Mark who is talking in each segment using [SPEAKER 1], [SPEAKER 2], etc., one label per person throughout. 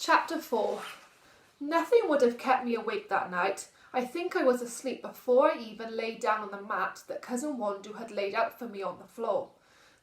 [SPEAKER 1] Chapter 4. Nothing would have kept me awake that night. I think I was asleep before I even lay down on the mat that Cousin Wandu had laid out for me on the floor.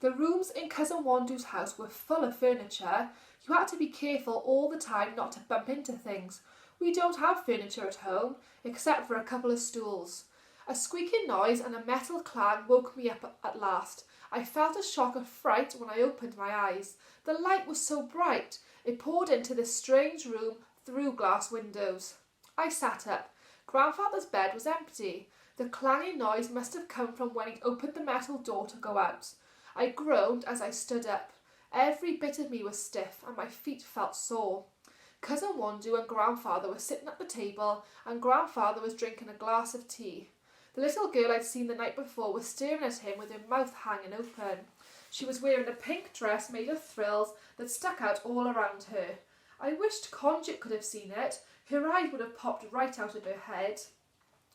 [SPEAKER 1] The rooms in Cousin Wandu's house were full of furniture. You had to be careful all the time not to bump into things. We don't have furniture at home, except for a couple of stools. A squeaking noise and a metal clang woke me up at last. I felt a shock of fright when I opened my eyes. The light was so bright. It poured into this strange room through glass windows. I sat up. Grandfather's bed was empty. The clanging noise must have come from when he'd opened the metal door to go out. I groaned as I stood up. Every bit of me was stiff and my feet felt sore. Cousin Wandu and Grandfather were sitting at the table and Grandfather was drinking a glass of tea. The little girl I'd seen the night before was staring at him with her mouth hanging open. She was wearing a pink dress made of frills that stuck out all around her. I wished Conjit could have seen it. Her eyes would have popped right out of her head.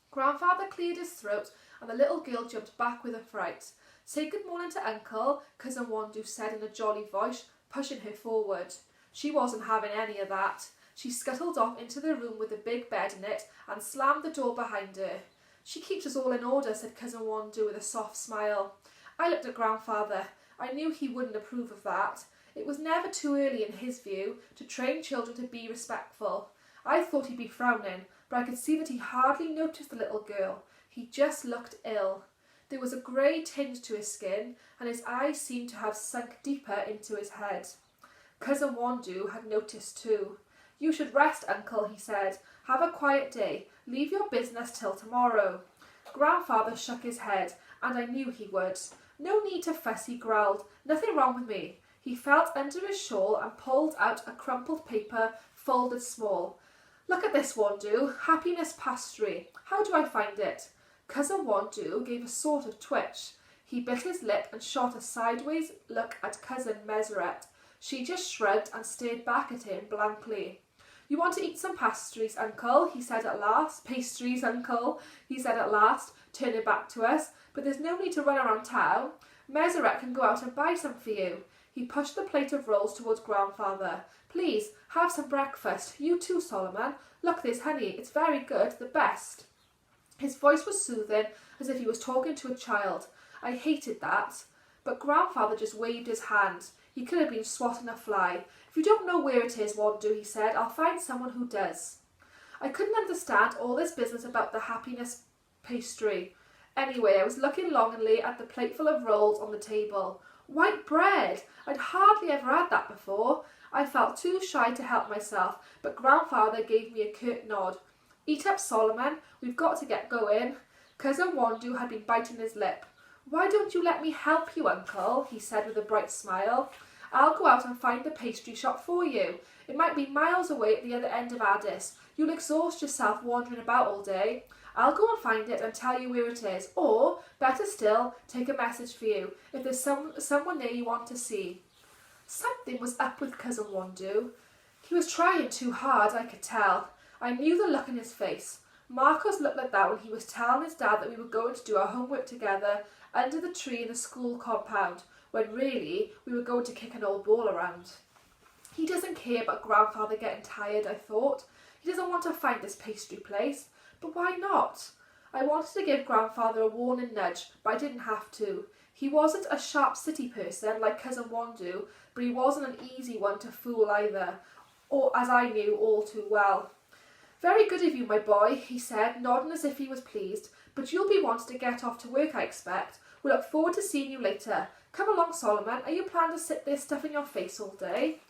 [SPEAKER 1] Grandfather cleared his throat and the little girl jumped back with a fright. "Say good morning to Uncle," Cousin Wandu said in a jolly voice, pushing her forward. She wasn't having any of that. She scuttled off into the room with the big bed in it and slammed the door behind her. "She keeps us all in order," said Cousin Wandu with a soft smile. I looked at Grandfather. I knew he wouldn't approve of that. It was never too early, in his view, to train children to be respectful. I thought he'd be frowning, but I could see that he hardly noticed the little girl. He just looked ill. There was a grey tinge to his skin, and his eyes seemed to have sunk deeper into his head. Cousin Wandu had noticed too. "You should rest, Uncle," he said. "Have a quiet day. Leave your business till tomorrow." Grandfather shook his head, and I knew he would. "No need to fuss," he growled. "Nothing wrong with me." He felt under his shawl and pulled out a crumpled paper, folded small. "Look at this, Wandu. Happiness Pastry. How do I find it?" Cousin Wandu gave a sort of twitch. He bit his lip and shot a sideways look at Cousin Meseret. She just shrugged and stared back at him blankly. "You want to eat some pastries, Uncle?" he said at last. "Pastries, Uncle," he said at last, turning back to us. "But there's no need to run around town. Meseret can go out and buy some for you." He pushed the plate of rolls towards Grandfather. "Please, have some breakfast. You too, Solomon. Look, there's honey. It's very good, the best." His voice was soothing, as if he was talking to a child. I hated that. But Grandfather just waved his hand. He could have been swatting a fly. "If you don't know where it is, Wandu," he said, "I'll find someone who does." I couldn't understand all this business about the happiness pastry. Anyway, I was looking longingly at the plateful of rolls on the table. White bread! I'd hardly ever had that before. I felt too shy to help myself, but Grandfather gave me a curt nod. "Eat up, Solomon. We've got to get going." Cousin Wandu had been biting his lip. "Why don't you let me help you, Uncle?" he said with a bright smile. "I'll go out and find the pastry shop for you. It might be miles away at the other end of Addis. You'll exhaust yourself wandering about all day. I'll go and find it and tell you where it is, or, better still, take a message for you, if there's someone there you want to see." Something was up with Cousin Wandu. He was trying too hard, I could tell. I knew the look in his face. Marcos looked like that when he was telling his dad that we were going to do our homework together under the tree in the school compound, when really we were going to kick an old ball around. He doesn't care about Grandfather getting tired, I thought. He doesn't want to find this pastry place. But why not? I wanted to give Grandfather a warning nudge, but I didn't have to. He wasn't a sharp city person like Cousin Wandu, but he wasn't an easy one to fool either, or as I knew all too well. "Very good of you, my boy," he said, nodding as if he was pleased. "But you'll be wanting to get off to work, I expect. We look forward to seeing you later. Come along, Solomon. Are you planning to sit there stuffing your face all day?"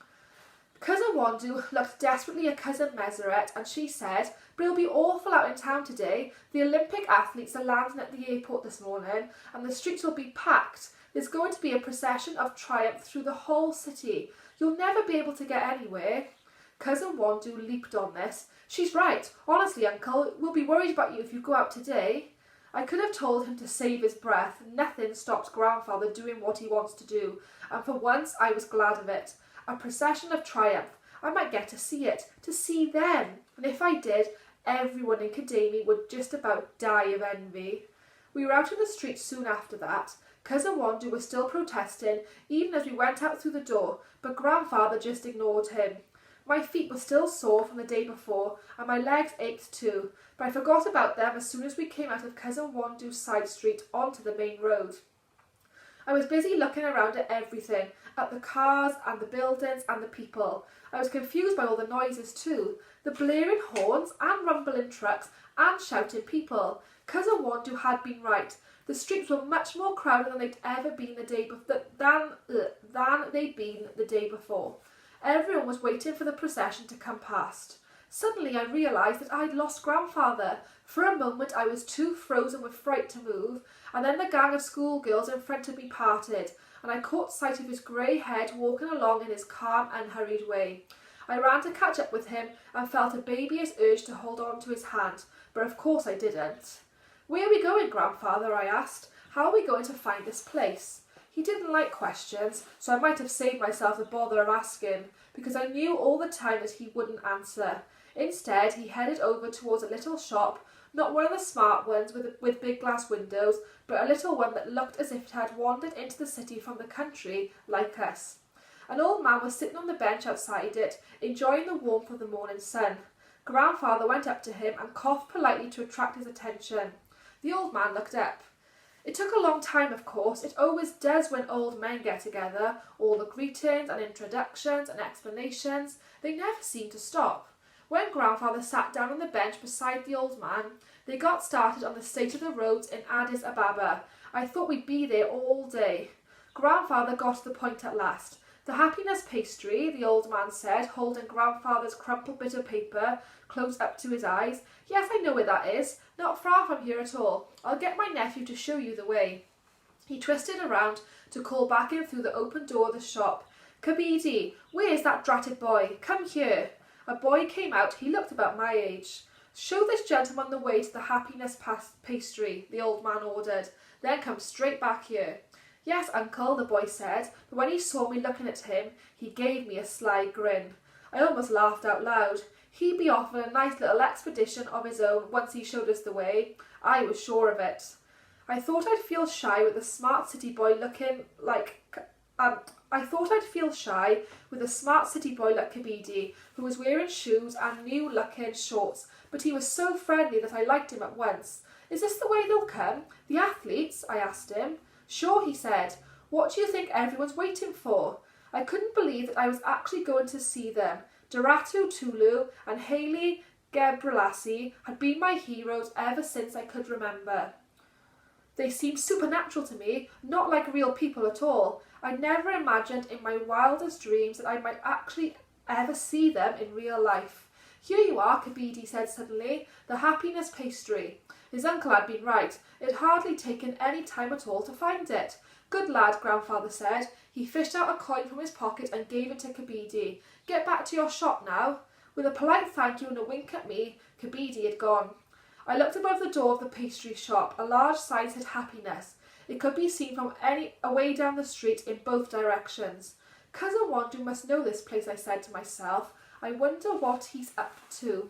[SPEAKER 1] Cousin Wandu looked desperately at Cousin Meseret and she said, "But it'll be awful out in town today. The Olympic athletes are landing at the airport this morning and the streets will be packed. There's going to be a procession of triumph through the whole city. You'll never be able to get anywhere." Cousin Wandu leaped on this. "She's right. Honestly, Uncle, we'll be worried about you if you go out today." I could have told him to save his breath. Nothing stops Grandfather doing what he wants to do, and for once I was glad of it. A procession of triumph. I might get to see it, to see them, and if I did, everyone in Kidami would just about die of envy. We were out in the street soon after that. Cousin Wandu was still protesting, even as we went out through the door, but Grandfather just ignored him. My feet were still sore from the day before, and my legs ached too, but I forgot about them as soon as we came out of Cousin Wandu's side street onto the main road. I was busy looking around at everything, at the cars and the buildings and the people. I was confused by all the noises too, the blaring horns and rumbling trucks and shouting people. Cousin Wandu had been right. The streets were much more crowded than they'd ever been than they'd been the day before. Everyone was waiting for the procession to come past. Suddenly I realised that I'd lost Grandfather. For a moment I was too frozen with fright to move, and then the gang of schoolgirls in front of me parted, and I caught sight of his grey head walking along in his calm, unhurried way. I ran to catch up with him and felt a babyish urge to hold on to his hand, but of course I didn't. "Where are we going, Grandfather?" I asked. "How are we going to find this place?" He didn't like questions, so I might have saved myself the bother of asking, because I knew all the time that he wouldn't answer. Instead, he headed over towards a little shop, not one of the smart ones with big glass windows, but a little one that looked as if it had wandered into the city from the country, like us. An old man was sitting on the bench outside it, enjoying the warmth of the morning sun. Grandfather went up to him and coughed politely to attract his attention. The old man looked up. It took a long time, of course. It always does when old men get together. All the greetings and introductions and explanations, they never seem to stop. When Grandfather sat down on the bench beside the old man, they got started on the state of the roads in Addis Ababa. I thought we'd be there all day. Grandfather got to the point at last. "The happiness pastry," the old man said, holding Grandfather's crumpled bit of paper close up to his eyes. "Yes, I know where that is. Not far from here at all. I'll get my nephew to show you the way." He twisted around to call back in through the open door of the shop. "Kabidi, where's that dratted boy? Come here." A boy came out. He looked about my age. "Show this gentleman the way to the happiness pastry," the old man ordered. "Then come straight back here." "Yes, uncle," the boy said, but when he saw me looking at him, he gave me a sly grin. I almost laughed out loud. He'd be off on a nice little expedition of his own once he showed us the way. I was sure of it. I thought I'd feel shy with a smart city boy like Kabidi, who was wearing shoes and new-looking shorts, but he was so friendly that I liked him at once. "Is this the way they'll come? The athletes?" I asked him. "Sure," he said. "What do you think everyone's waiting for?" I couldn't believe that I was actually going to see them. Durato Tulu and Haile Gebrselassie had been my heroes ever since I could remember. They seemed supernatural to me, not like real people at all. I never imagined in my wildest dreams that I might actually ever see them in real life. "Here you are," Kabidi said suddenly, "the happiness pastry." His uncle had been right. It had hardly taken any time at all to find it. "Good lad," Grandfather said. He fished out a coin from his pocket and gave it to Kabidi. "Get back to your shop now." With a polite thank you and a wink at me, Kabidi had gone. I looked above the door of the pastry shop. A large sign said happiness. It could be seen from away down the street in both directions. "Cousin Wandu must know this place," I said to myself. "I wonder what he's up to."